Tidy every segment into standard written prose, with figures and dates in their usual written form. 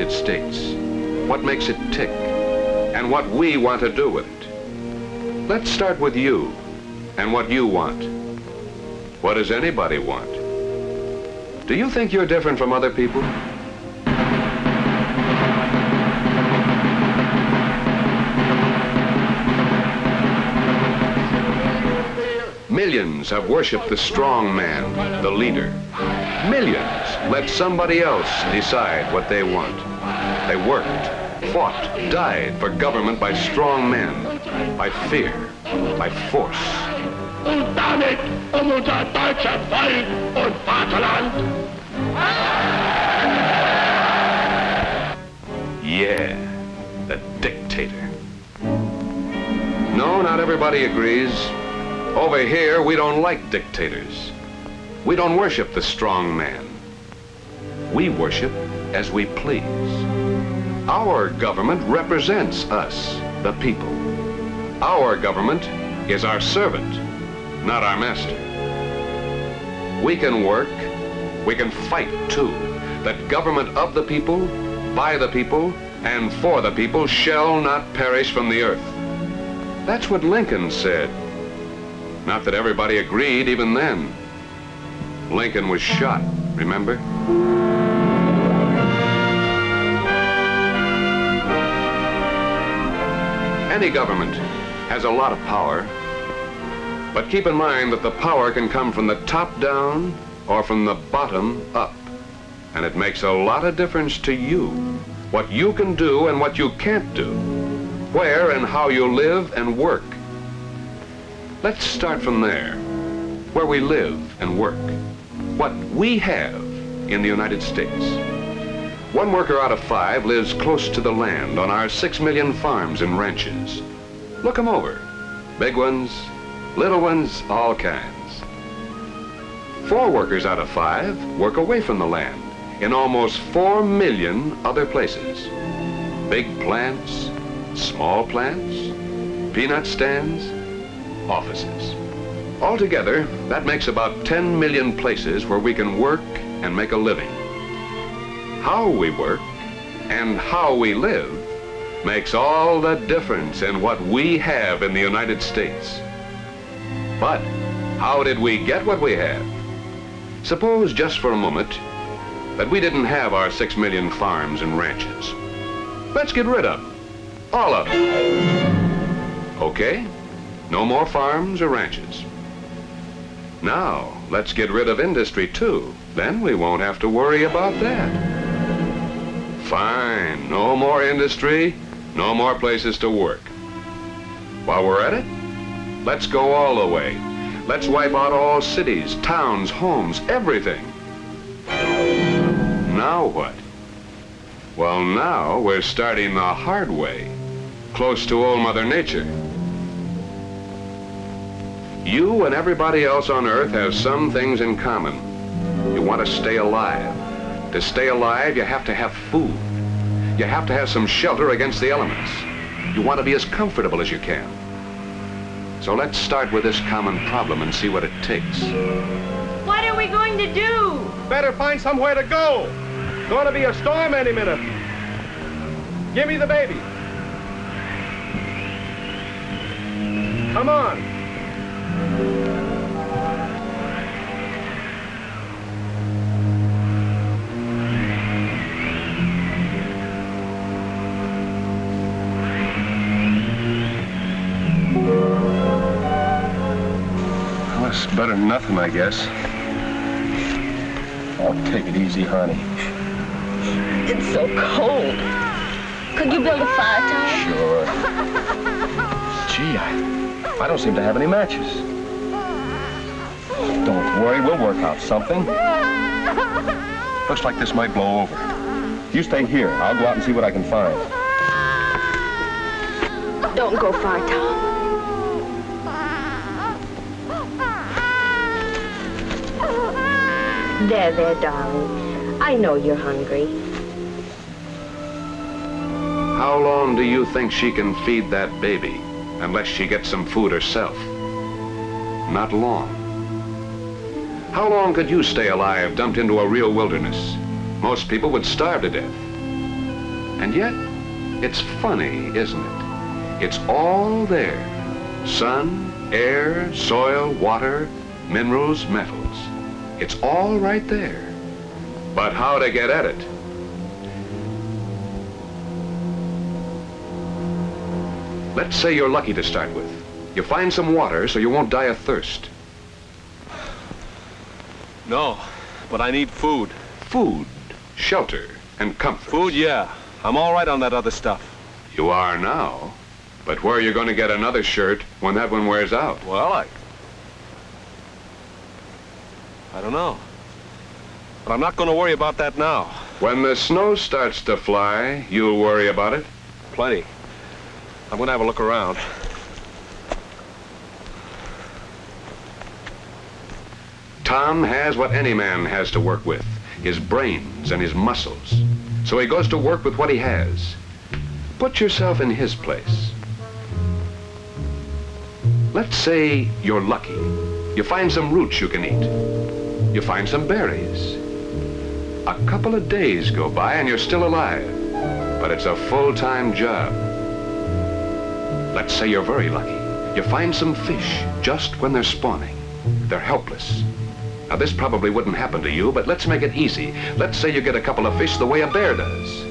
United States, what makes it tick, and what we want to do with it. Let's start with you and what you want. What does anybody want? Do you think you're different from other people? Millions have worshipped the strong man, the leader. Millions let somebody else decide what they want. They worked, fought, died for government by strong men, by fear, by force. Und damit unser deutscher Volk und Vaterland. Yeah, the dictator. No, not everybody agrees. Over here, we don't like dictators. We don't worship the strong man. We worship as we please. Our government represents us, the people. Our government is our servant, not our master. We can work, we can fight too, that government of the people, by the people, and for the people shall not perish from the earth. That's what Lincoln said. Not that everybody agreed even then. Lincoln was shot, remember? Any government has a lot of power, but keep in mind that the power can come from the top down or from the bottom up. And it makes a lot of difference to you, what you can do and what you can't do, where and how you live and work. Let's start from there, where we live and work, what we have in the United States. 1 worker out of 5 lives close to the land on our 6 million farms and ranches. Look them over, big ones, little ones, all kinds. 4 workers out of 5 work away from the land in almost 4 million other places. Big plants, small plants, peanut stands, offices. Altogether, that makes about 10 million places where we can work and make a living. How we work and how we live makes all the difference in what we have in the United States. But how did we get what we have? Suppose just for a moment that we didn't have our 6 million farms and ranches. Let's get rid of them, all of them. Okay, no more farms or ranches. Now, let's get rid of industry too. Then we won't have to worry about that. Fine, no more industry, no more places to work. While we're at it, let's go all the way. Let's wipe out all cities, towns, homes, everything. Now what? Well, now we're starting the hard way, close to old Mother Nature. You and everybody else on Earth have some things in common. You want to stay alive. To stay alive, you have to have food. You have to have some shelter against the elements. You want to be as comfortable as you can. So let's start with this common problem and see what it takes. What are we going to do? Better find somewhere to go. Going to be a storm any minute. Give me the baby. Come on. Well, it's better than nothing, I guess. Oh, take it easy, honey. It's so cold. Could you build a fire, Tom? Sure. Gee, I don't seem to have any matches. Don't worry, we'll work out something. Looks like this might blow over. You stay here. I'll go out and see what I can find. Don't go far, Tom. There, darling. I know you're hungry. How long do you think she can feed that baby unless she gets some food herself? Not long. How long could you stay alive dumped into a real wilderness? Most people would starve to death. And yet, it's funny, isn't it? It's all there. Sun, air, soil, water, minerals, metals. It's all right there. But how to get at it? Let's say you're lucky to start with. You find some water so you won't die of thirst. No, but I need food. Food, shelter, and comfort. Food, yeah. I'm all right on that other stuff. You are now. But where are you going to get another shirt when that one wears out? Well, I don't know. But I'm not going to worry about that now. When the snow starts to fly, you'll worry about it? Plenty. I'm going to have a look around. Tom has what any man has to work with, his brains and his muscles. So he goes to work with what he has. Put yourself in his place. Let's say you're lucky. You find some roots you can eat. You find some berries. A couple of days go by and you're still alive, but it's a full-time job. Let's say you're very lucky. You find some fish just when they're spawning. They're helpless. Now, this probably wouldn't happen to you, but let's make it easy. Let's say you get a couple of fish the way a bear does.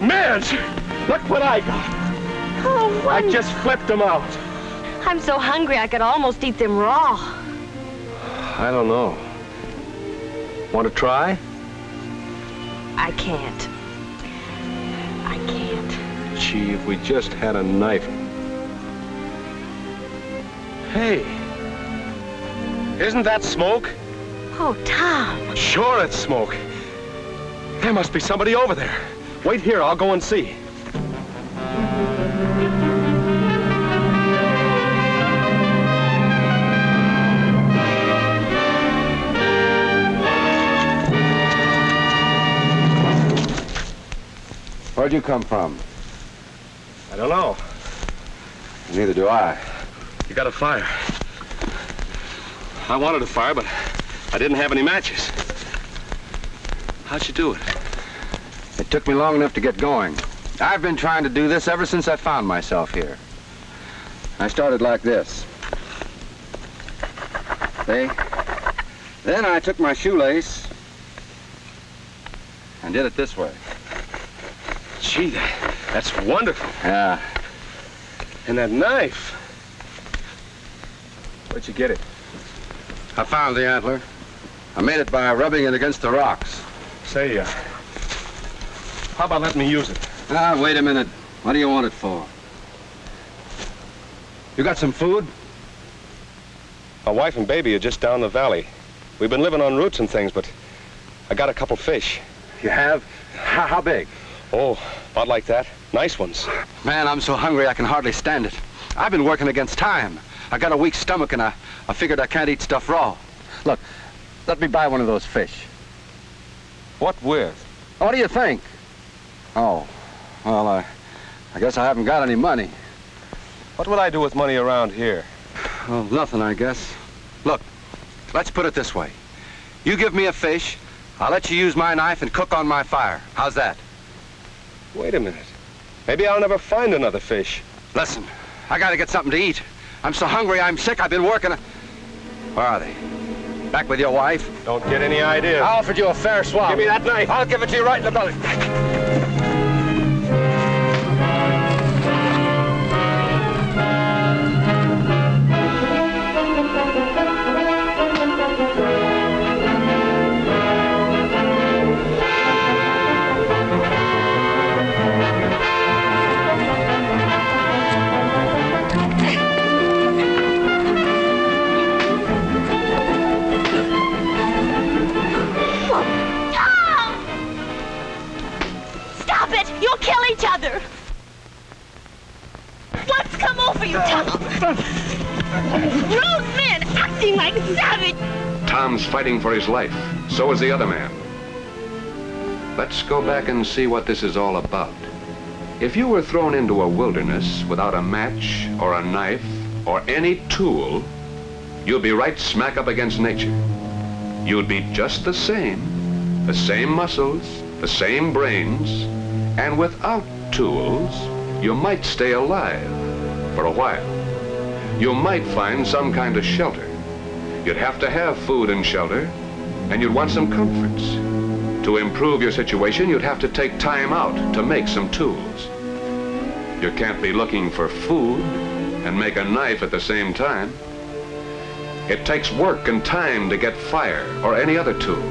Midge! Look what I got. Oh, I just flipped them out. I'm so hungry I could almost eat them raw. I don't know. Want to try? I can't. I can't. Gee, if we just had a knife. Hey, isn't that smoke? Oh, Tom. Sure it's smoke. There must be somebody over there. Wait here, I'll go and see. Where'd you come from? I don't know. Neither do I. You got a fire. I wanted a fire, but I didn't have any matches. How'd you do it? It took me long enough to get going. I've been trying to do this ever since I found myself here. I started like this. See? Then I took my shoelace and did it this way. Gee, that's wonderful. Yeah. And that knife. Where'd you get it? I found the antler. I made it by rubbing it against the rocks. Say, how about letting me use it? Ah, wait a minute. What do you want it for? You got some food? My wife and baby are just down the valley. We've been living on roots and things, but I got a couple fish. You have? How big? Oh, about like that. Nice ones. Man, I'm so hungry I can hardly stand it. I've been working against time. I got a weak stomach and I figured I can't eat stuff raw. Look, let me buy one of those fish. What with? What do you think? Oh, well, I guess I haven't got any money. What would I do with money around here? Well, nothing, I guess. Look, let's put it this way. You give me a fish, I'll let you use my knife and cook on my fire. How's that? Wait a minute. Maybe I'll never find another fish. Listen, I gotta get something to eat. I'm so hungry, I'm sick, I've been working. Where are they? Back with your wife? Don't get any ideas. I offered you a fair swap. Give me that knife. I'll give it to you right in the belly. What's come over you, Tom? Rude men acting like savage. Tom's fighting for his life. So is the other man. Let's go back and see what this is all about. If you were thrown into a wilderness without a match or a knife or any tool, you'd be right smack up against nature. You'd be just the same, the same muscles, the same brains, and without tools, you might stay alive for a while. You might find some kind of shelter. You'd have to have food and shelter, and you'd want some comforts. To improve your situation, you'd have to take time out to make some tools. You can't be looking for food and make a knife at the same time. It takes work and time to get fire or any other tool.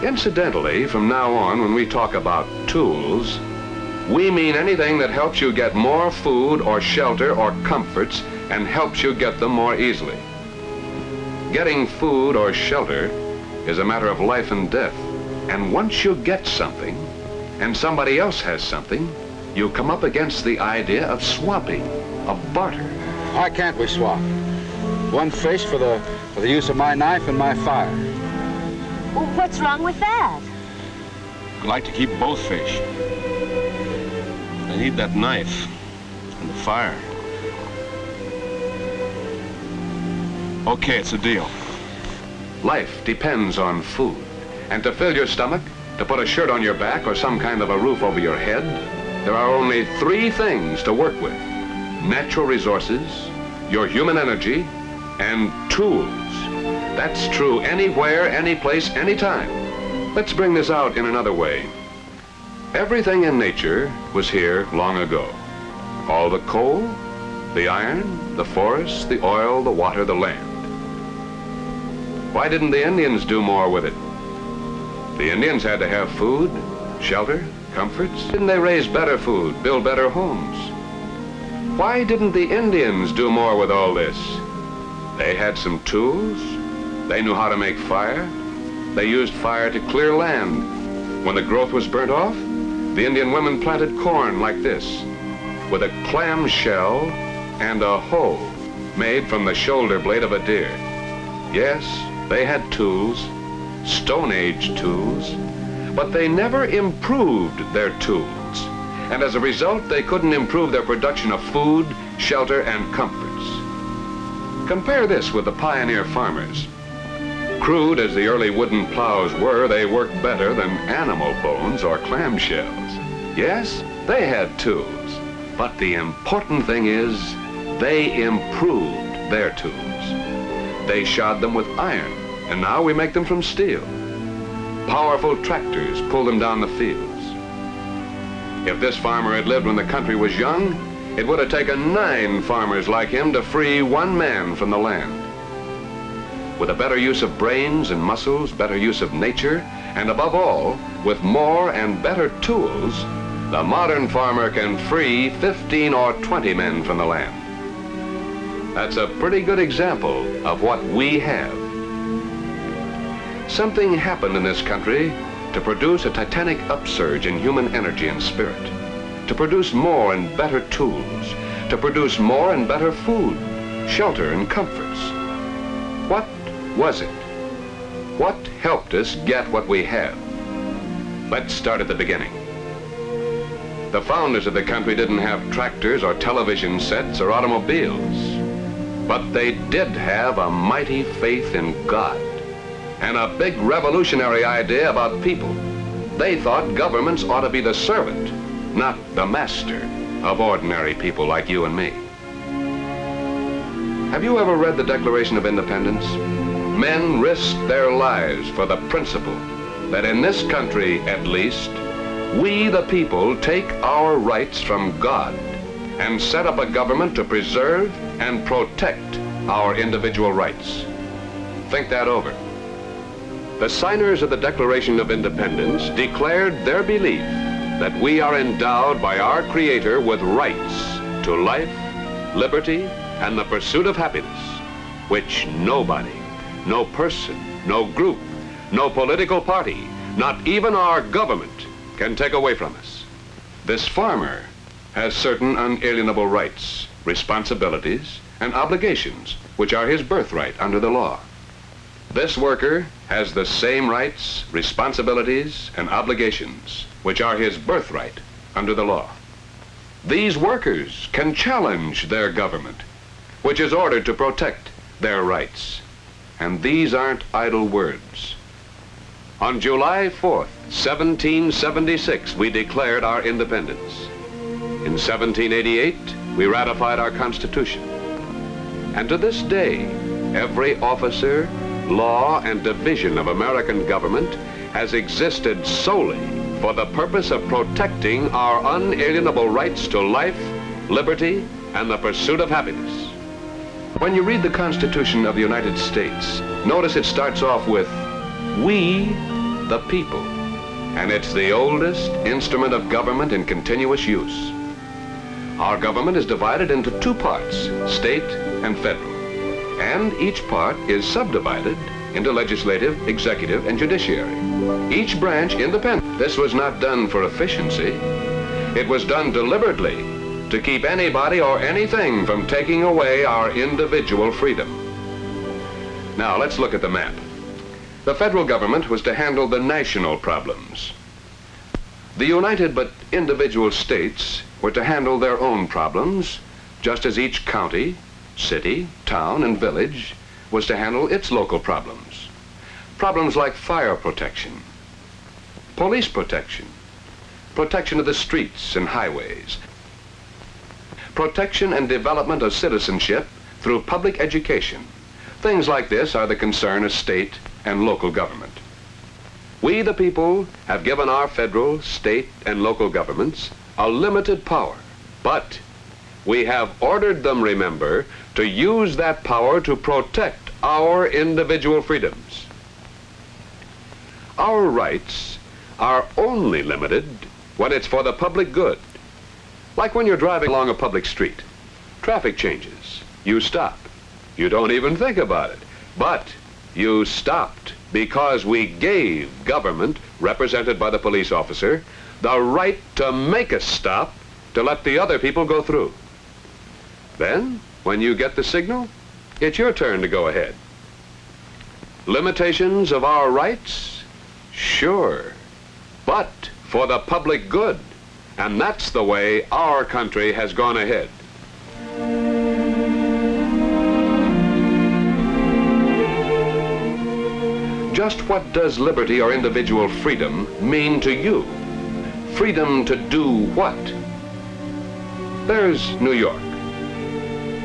Incidentally, from now on, when we talk about tools, we mean anything that helps you get more food or shelter or comforts and helps you get them more easily. Getting food or shelter is a matter of life and death. And once you get something, and somebody else has something, you come up against the idea of swapping, of barter. Why can't we swap? One fish for the use of my knife and my fire. Well, what's wrong with that? I'd like to keep both fish. I need that knife and the fire. Okay, it's a deal. Life depends on food. And to fill your stomach, to put a shirt on your back or some kind of a roof over your head, there are only 3 things to work with: natural resources, your human energy, and tools. That's true anywhere, any place, anytime. Let's bring this out in another way. Everything in nature was here long ago. All the coal, the iron, the forests, the oil, the water, the land. Why didn't the Indians do more with it? The Indians had to have food, shelter, comforts. Didn't they raise better food, build better homes? Why didn't the Indians do more with all this? They had some tools. They knew how to make fire. They used fire to clear land. When the growth was burnt off, the Indian women planted corn like this, with a clam shell and a hoe made from the shoulder blade of a deer. Yes, they had tools, Stone Age tools, but they never improved their tools. And as a result, they couldn't improve their production of food, shelter, and comforts. Compare this with the pioneer farmers. Crude as the early wooden plows were, they worked better than animal bones or clamshells. Yes, they had tools, but the important thing is they improved their tools. They shod them with iron, and now we make them from steel. Powerful tractors pull them down the fields. If this farmer had lived when the country was young, it would have taken 9 farmers like him to free 1 man from the land. With a better use of brains and muscles, better use of nature, and above all, with more and better tools, the modern farmer can free 15 or 20 men from the land. That's a pretty good example of what we have. Something happened in this country to produce a titanic upsurge in human energy and spirit, to produce more and better tools, to produce more and better food, shelter, and comforts. What was it? What helped us get what we have? Let's start at the beginning. The founders of the country didn't have tractors or television sets or automobiles, but they did have a mighty faith in God and a big revolutionary idea about people. They thought governments ought to be the servant, not the master of ordinary people like you and me. Have you ever read the Declaration of Independence? Men risked their lives for the principle that in this country, at least, we the people take our rights from God and set up a government to preserve and protect our individual rights. Think that over. The signers of the Declaration of Independence declared their belief that we are endowed by our Creator with rights to life, liberty, and the pursuit of happiness, which nobody, no person, no group, no political party, not even our government can take away from us. This farmer has certain unalienable rights, responsibilities, and obligations, which are his birthright under the law. This worker has the same rights, responsibilities, and obligations, which are his birthright under the law. These workers can challenge their government, which is ordered to protect their rights. And these aren't idle words. On July 4th, 1776, we declared our independence. In 1788, we ratified our Constitution. And to this day, every officer, law, and division of American government has existed solely for the purpose of protecting our unalienable rights to life, liberty, and the pursuit of happiness. When you read the Constitution of the United States, notice it starts off with, "We, the people," and it's the oldest instrument of government in continuous use. Our government is divided into two parts, state and federal, and each part is subdivided into legislative, executive, and judiciary, each branch independent. This was not done for efficiency. It was done deliberately to keep anybody or anything from taking away our individual freedom. Now, let's look at the map. The federal government was to handle the national problems. The united but individual states were to handle their own problems, just as each county, city, town, and village was to handle its local problems. Problems like fire protection, police protection, protection of the streets and highways, protection and development of citizenship through public education. Things like this are the concern of state and local government. We, the people, have given our federal, state, and local governments a limited power, but we have ordered them, remember, to use that power to protect our individual freedoms. Our rights are only limited when it's for the public good. Like when you're driving along a public street. Traffic changes. You stop. You don't even think about it. But you stopped because we gave government, represented by the police officer, the right to make a stop to let the other people go through. Then, when you get the signal, it's your turn to go ahead. Limitations of our rights? Sure. But for the public good. And that's the way our country has gone ahead. Just what does liberty or individual freedom mean to you? Freedom to do what? There's New York.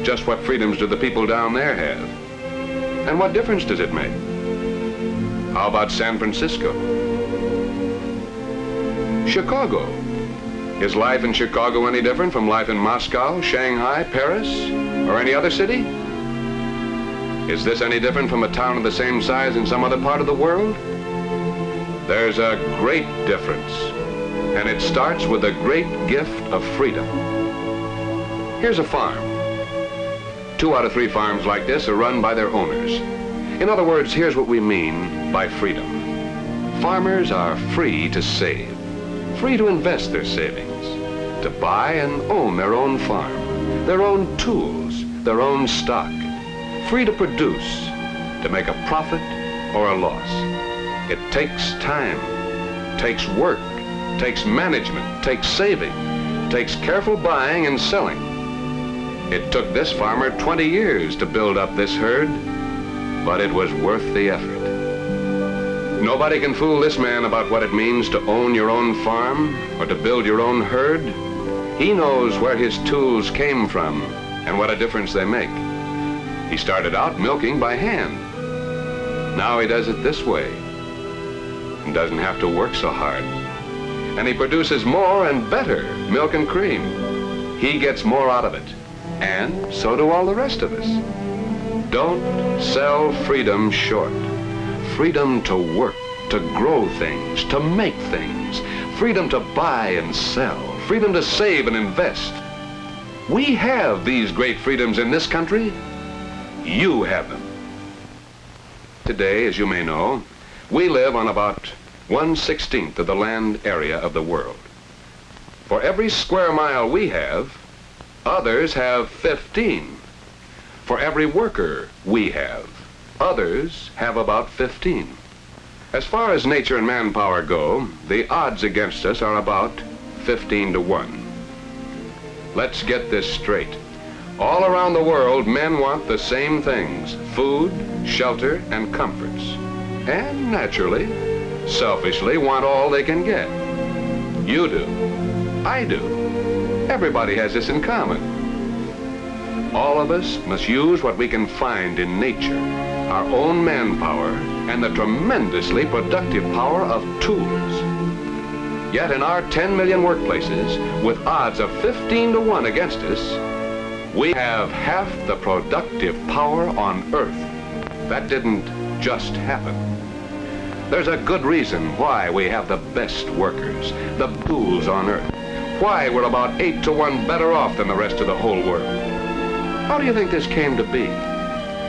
Just what freedoms do the people down there have? And what difference does it make? How about San Francisco? Chicago. Is life in Chicago any different from life in Moscow, Shanghai, Paris, or any other city? Is this any different from a town of the same size in some other part of the world? There's a great difference, and it starts with the great gift of freedom. Here's a farm. 2 out of 3 farms like this are run by their owners. In other words, here's what we mean by freedom. Farmers are free to save, free to invest their savings, to buy and own their own farm, their own tools, their own stock, free to produce, to make a profit or a loss. It takes time, takes work, takes management, takes saving, takes careful buying and selling. It took this farmer 20 years to build up this herd, but it was worth the effort. Nobody can fool this man about what it means to own your own farm or to build your own herd. He knows where his tools came from and what a difference they make. He started out milking by hand. Now he does it this way and doesn't have to work so hard. And he produces more and better milk and cream. He gets more out of it, and so do all the rest of us. Don't sell freedom short. Freedom to work, to grow things, to make things. Freedom to buy and sell. Freedom to save and invest. We have these great freedoms in this country. You have them. Today, as you may know, we live on about 1/16 of the land area of the world. For every square mile we have, others have 15. For every worker we have, others have about 15. As far as nature and manpower go, the odds against us are about 15 to 1. Let's get this straight. All around the world, men want the same things: food, shelter, and comforts. And naturally, selfishly want all they can get. You do. I do. Everybody has this in common. All of us must use what we can find in nature, our own manpower, and the tremendously productive power of tools. Yet in our 10 million workplaces, with odds of 15 to 1 against us, we have half the productive power on Earth. That didn't just happen. There's a good reason why we have the best workers, the tools on Earth, why we're about 8 to 1 better off than the rest of the whole world. How do you think this came to be?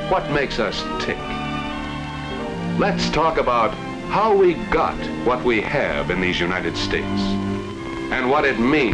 What makes us tick? Let's talk about how we got what we have in these United States and what it means